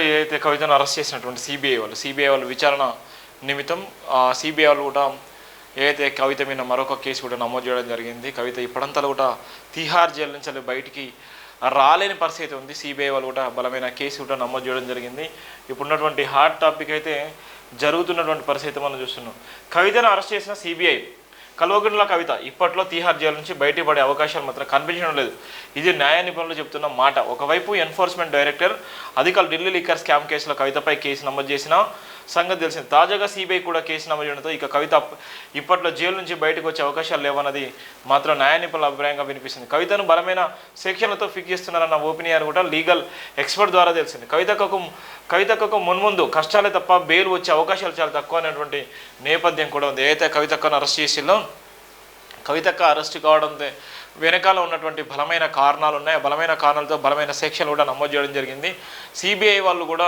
ఏదైతే కవితను అరెస్ట్ చేసినటువంటి సిబిఐ వాళ్ళు విచారణ నిమిత్తం సిబిఐ వాళ్ళు కూడా ఏదైతే కవిత మీద మరొక కేసు కూడా నమోదు చేయడం జరిగింది. కవిత ఇప్పుడంతా కూడా తిహార్ జైలు నుంచి బయటికి రాలేని పరిస్థితి ఉంది. సిబిఐ వాళ్ళు కూడా బలమైన కేసు కూడా నమోదు చేయడం జరిగింది. ఇప్పుడున్నటువంటి హాట్ టాపిక్ అయితే జరుగుతున్నటువంటి పరిస్థితి మనం చూస్తున్నాం. కవితను అరెస్ట్ చేసిన సిబిఐ కల్వకుంట్ల కవిత ఇప్పట్లో తిహార్ జైలు నుంచి బయటపడే అవకాశాలు మాత్రం కనిపించడం లేదు. ఇది న్యాయ నిపుణులు చెప్తున్న మాట. ఒకవైపు ఎన్ఫోర్స్మెంట్ డైరెక్టర్ అధికారులు ఢిల్లీ లిక్కర్ స్కామ్ కేసులో కవితపై కేసు నమోదు చేసిన సంగతి తెలిసింది. తాజాగా సిబిఐ కూడా కేసు నమోదు చేయడంతో ఇక కవిత ఇప్పట్లో జైలు నుంచి బయటకు వచ్చే అవకాశాలు లేవన్నది మాత్రం న్యాయ నిపుణుల అభిప్రాయంగా వినిపిస్తుంది. కవితను బలమైన సెక్షన్లతో ఫిక్స్ చేస్తున్నారన్న ఒపీనియన్ కూడా లీగల్ ఎక్స్పర్ట్ ద్వారా తెలిసింది. కవితకు మున్ముందు కష్టాలే తప్ప బెయిల్ వచ్చే అవకాశాలు చాలా తక్కువ అనేటువంటి నేపథ్యం కూడా ఉంది. ఏదైతే కవితక్కను అరెస్ట్ చేసిందో కవితక్క అరెస్ట్ కావడంతో వెనకాల ఉన్నటువంటి బలమైన కారణాలు ఉన్నాయి. బలమైన కారణాలతో బలమైన సెక్షన్లు కూడా నమోదు చేయడం జరిగింది. సిబిఐ వాళ్ళు కూడా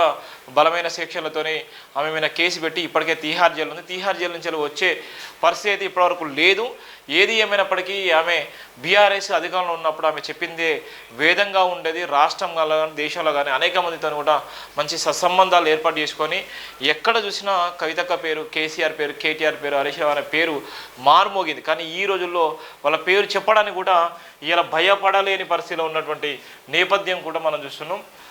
బలమైన సెక్షన్లతోని ఆమె మీద కేసు పెట్టి ఇప్పటికే తిహార్ జైలు ఉంది. తిహార్ జైలు నుంచి వచ్చే పరిస్థితి ఇప్పటివరకు లేదు. ఏది ఏమైనప్పటికీ ఆమె బీఆర్ఎస్ అధికారంలో ఉన్నప్పుడు ఆమె చెప్పిందే వేదంగా ఉండేది. రాష్ట్రంలో కానీ దేశంలో కానీ అనేక మందితో కూడా మంచి సత్సంబంధాలు ఏర్పాటు చేసుకొని ఎక్కడ చూసినా కవితక్క పేరు, కేసీఆర్ పేరు, కేటీఆర్ పేరు, హరీష్ రావు అనే పేరు మారుమోగింది. కానీ ఈ రోజుల్లో వాళ్ళ పేరు చెప్పడానికి కూడా ఇలా భయపడలేని పరిస్థితిలో ఉన్నటువంటి నేపథ్యం కూడా మనం చూస్తున్నాం.